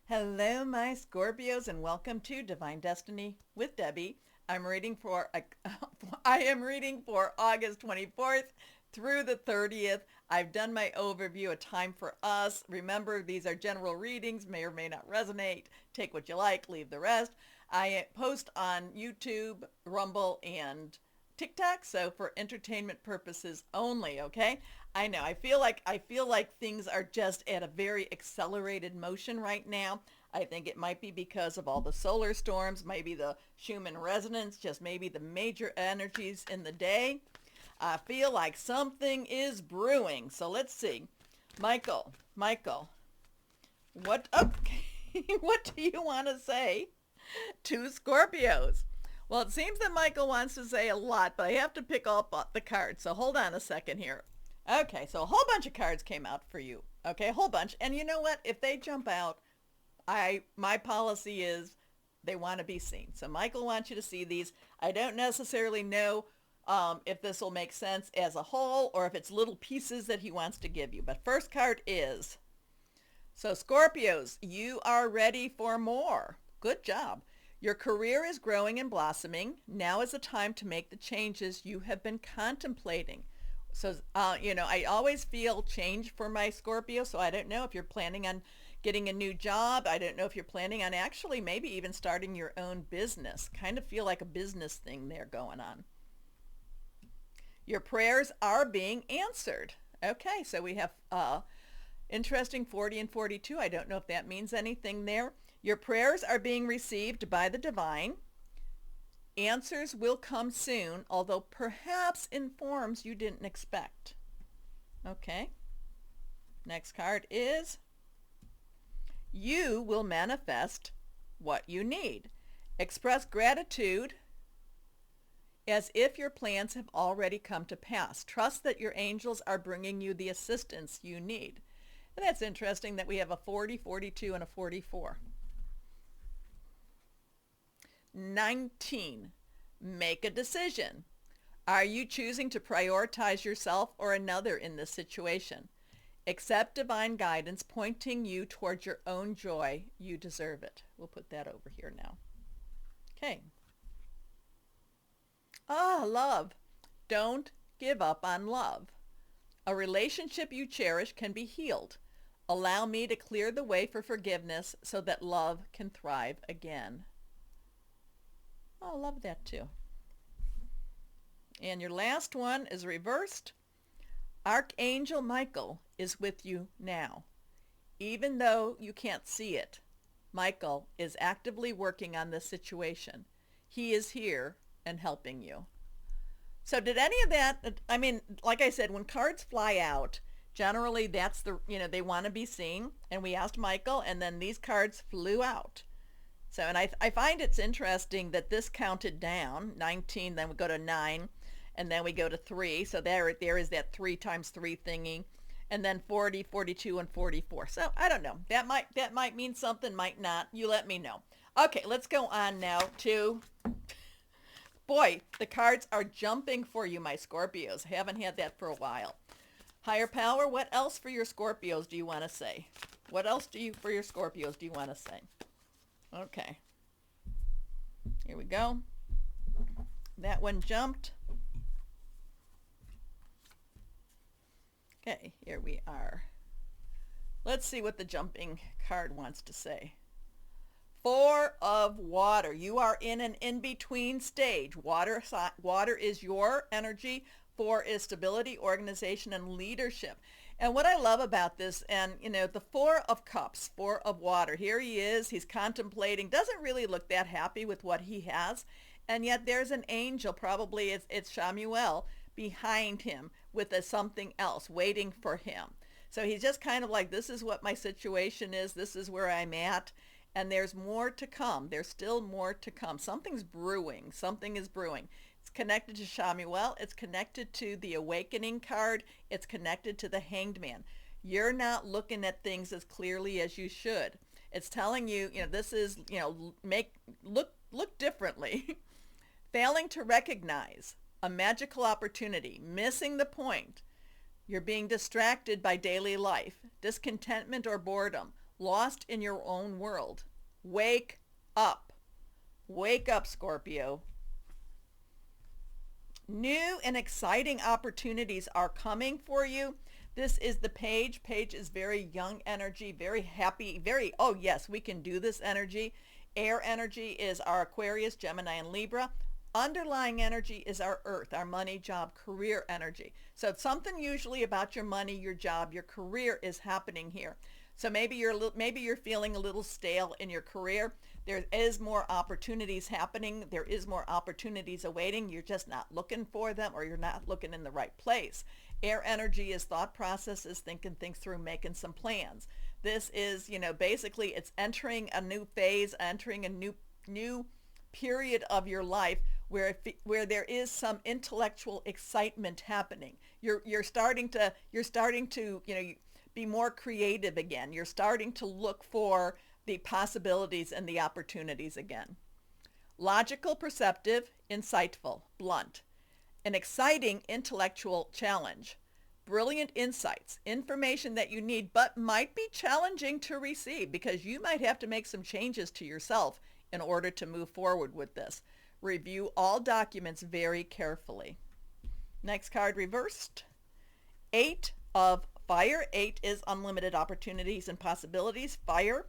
Hello, my Scorpios, and welcome to Divine Destiny with Debbie. I'm reading for I am reading for August 24th through the 30th. I've done my overview, a time for us. Remember, these are general readings, may or may not resonate. Take what you like, leave the rest. I post on YouTube, Rumble, and TikTok, so for entertainment purposes only, okay? I know. I feel like things are just at a very accelerated motion right now. I think it might be because of all the solar storms, maybe the Schumann resonance, just maybe the major energies in the day. I feel like something is brewing. So let's see. Michael, what okay, what do you want to say to Scorpios? Well, it seems that Michael wants to say a lot, but I have to pick up the cards. So hold on a second here. Okay, so a whole bunch of cards came out for you. Okay, a whole bunch. And you know what? If they jump out, my policy is they want to be seen. So Michael wants you to see these. I don't necessarily know if this will make sense as a whole or if it's little pieces that he wants to give you. But first card is, so Scorpios, you are ready for more. Good job. Your career is growing and blossoming. Now is the time to make the changes you have been contemplating. So, I always feel change for my Scorpio. So I don't know if you're planning on getting a new job. I don't know if you're planning on actually maybe even starting your own business. Kind of feel like a business thing there going on. Your prayers are being answered. Okay, so we have interesting 40 and 42. I don't know if that means anything there. Your prayers are being received by the divine. Answers will come soon, although perhaps in forms you didn't expect. Okay. Next card is, you will manifest what you need. Express gratitude as if your plans have already come to pass. Trust that your angels are bringing you the assistance you need. And that's interesting that we have a 40, 42, and a 44. 19. Make a decision. Are you choosing to prioritize yourself or another in this situation? Accept divine guidance pointing you towards your own joy. You deserve it. We'll put that over here now. Okay. Love. Don't give up on love. A relationship you cherish can be healed. Allow me to clear the way for forgiveness so that love can thrive again. Oh, I love that too. And your last one is reversed. Archangel Michael is with you now. Even though you can't see it, Michael is actively working on this situation. He is here and helping you. So did any of that, I mean, like I said, when cards fly out, generally that's they want to be seen. And we asked Michael, and then these cards flew out. So, and I find it's interesting that this counted down, 19, then we go to 9, and then we go to 3. So there is that 3 times 3 thingy. And then 40, 42, and 44. So I don't know. That might mean something, might not. You let me know. Okay, let's go on now to, boy, the cards are jumping for you, my Scorpios. Haven't had that for a while. Higher power, what else for your Scorpios do you want to say? What else for your Scorpios do you want to say? Okay. Here we go. That one jumped. Okay, here we are. Let's see what the jumping card wants to say. 4 of water. You are in an in-between stage. Water is your energy. 4 is stability, organization, and leadership. And what I love about this, and the 4 of cups, 4 of water, here he is, he's contemplating, doesn't really look that happy with what he has. And yet there's an angel, probably it's Shamuel, behind him with something else waiting for him. So he's just kind of like, this is what my situation is. This is where I'm at. And there's more to come. There's still more to come. Something's brewing. Something is brewing. It's connected to Shamuel. It's connected to the Awakening card. It's connected to the Hanged Man. You're not looking at things as clearly as you should. It's telling you, this is, look differently. Failing to recognize a magical opportunity, missing the point. You're being distracted by daily life, discontentment or boredom, lost in your own world. Wake up. Wake up, Scorpio. New and exciting opportunities are coming for you. This is the Page. Page is very young energy, very happy, very, oh yes, we can do this energy. Air energy is our Aquarius, Gemini, and Libra. Underlying energy is our Earth, our money, job, career energy. So it's something usually about your money, your job, your career is happening here. So maybe you're feeling a little stale in your career. There is more opportunities happening. There is more opportunities awaiting. You're just not looking for them, or you're not looking in the right place. Air energy is thought processes, thinking things through, making some plans. This is, basically it's entering a new phase, entering a new period of your life where there is some intellectual excitement happening. You're starting to be more creative again. You're starting to look for the possibilities and the opportunities again. Logical, perceptive, insightful, blunt. An exciting intellectual challenge. Brilliant insights, information that you need but might be challenging to receive because you might have to make some changes to yourself in order to move forward with this. Review all documents very carefully. Next card reversed. 8 of Fire. 8 is unlimited opportunities and possibilities. Fire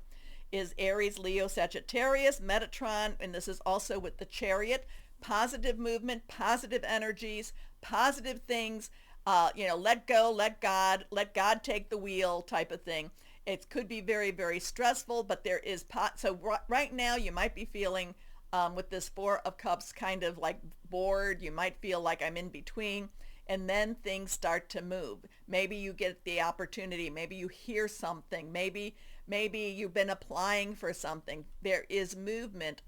is Aries, Leo, Sagittarius, Metatron, and this is also with the Chariot. Positive movement, positive energies, positive things. Let go, let God take the wheel type of thing. It could be very, very stressful, but there is right now you might be feeling with this 4 of Cups kind of like bored. You might feel like I'm in between, and then things start to move. Maybe you get the opportunity. Maybe you hear something. Maybe you've been applying for something. There is movement,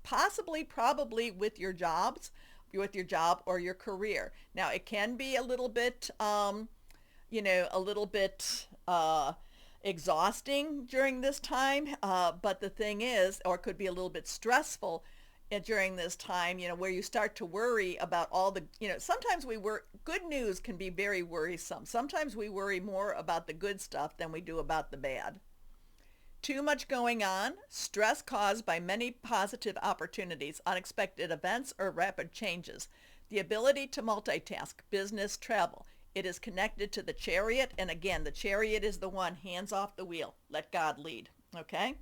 possibly, probably with your job or your career. Now it can be a little bit, exhausting during this time. But the thing is, or it could be a little bit stressful during this time, where you start to worry about all the, sometimes good news can be very worrisome. Sometimes we worry more about the good stuff than we do about the bad. Too much going on, stress caused by many positive opportunities, unexpected events, or rapid changes. The ability to multitask, business, travel. It is connected to the Chariot, and again, the Chariot is the one, hands off the wheel, let God lead, okay?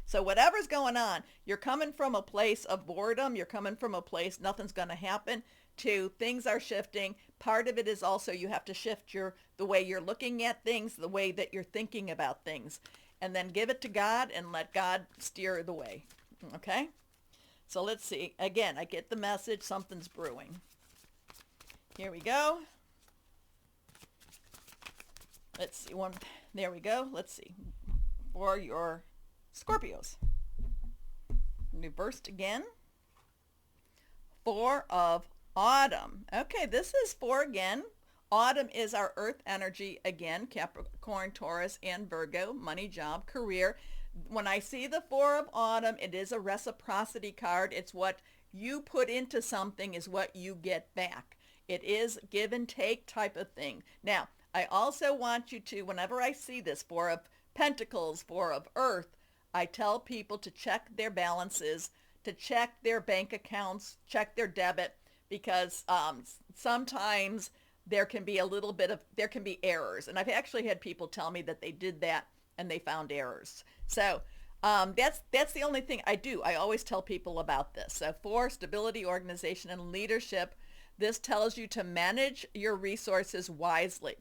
So whatever's going on, you're coming from a place of boredom, you're coming from a place nothing's going to happen, to things are shifting. Part of it is also you have to shift the way you're looking at things, the way that you're thinking about things. And then give it to God and let God steer the way. Okay? So let's see. Again, I get the message. Something's brewing. Here we go. Let's see. There we go. Let's see. For your Scorpios. Reversed again. 4 of Autumn. Okay, this is 4 again. Autumn is our earth energy again, Capricorn, Taurus, and Virgo, money, job, career. When I see the 4 of Autumn, it is a reciprocity card. It's what you put into something is what you get back. It is give and take type of thing. Now, I also want you to, whenever I see this 4 of Pentacles, 4 of Earth, I tell people to check their balances, to check their bank accounts, check their debit, because sometimes there can be errors. And I've actually had people tell me that they did that and they found errors. So that's the only thing I do. I always tell people about this. So 4, stability, organization, and leadership. This tells you to manage your resources wisely.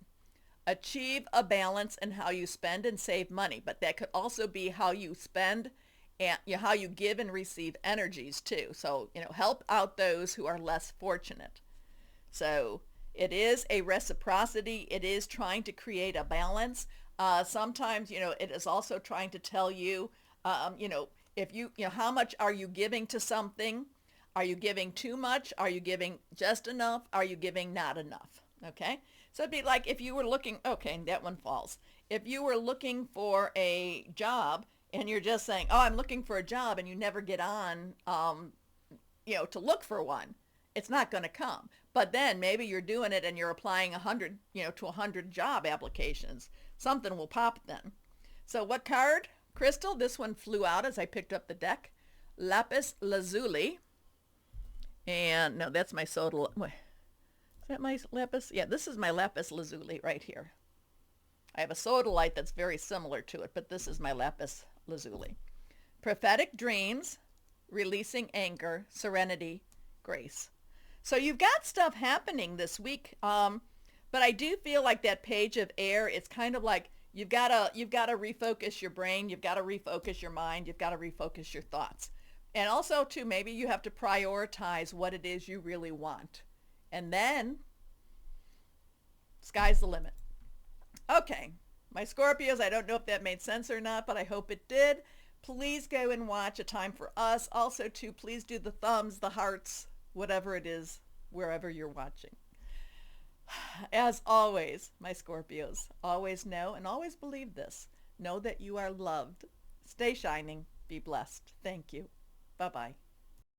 Achieve a balance in how you spend and save money. But that could also be how you spend and how you give and receive energies too. So, help out those who are less fortunate. So it is a reciprocity. It is trying to create a balance. Sometimes, it is also trying to tell you, if how much are you giving to something? Are you giving too much? Are you giving just enough? Are you giving not enough? Okay. So it'd be like if you were looking, okay, that one falls. If you were looking for a job and you're just saying, oh, I'm looking for a job, and you never get on, to look for one, it's not going to come. But then maybe you're doing it and you're applying 100, to 100 job applications. Something will pop then. So what card? Crystal, this one flew out as I picked up the deck. Lapis lazuli. And no, that's my soda. Is that my lapis? Yeah, this is my lapis lazuli right here. I have a sodalite that's very similar to it, but this is my lapis lazuli. Prophetic dreams, releasing anger, serenity, grace. So you've got stuff happening this week, but I do feel like that page of air, it's kind of like you've got to refocus your brain, you've got to refocus your mind, you've got to refocus your thoughts. And also, too, maybe you have to prioritize what it is you really want. And then, sky's the limit. Okay, my Scorpios, I don't know if that made sense or not, but I hope it did. Please go and watch A Time for Us. Also, too, please do the thumbs, the hearts, whatever it is, wherever you're watching. As always, my Scorpios, always know and always believe this. Know that you are loved. Stay shining. Be blessed. Thank you. Bye-bye.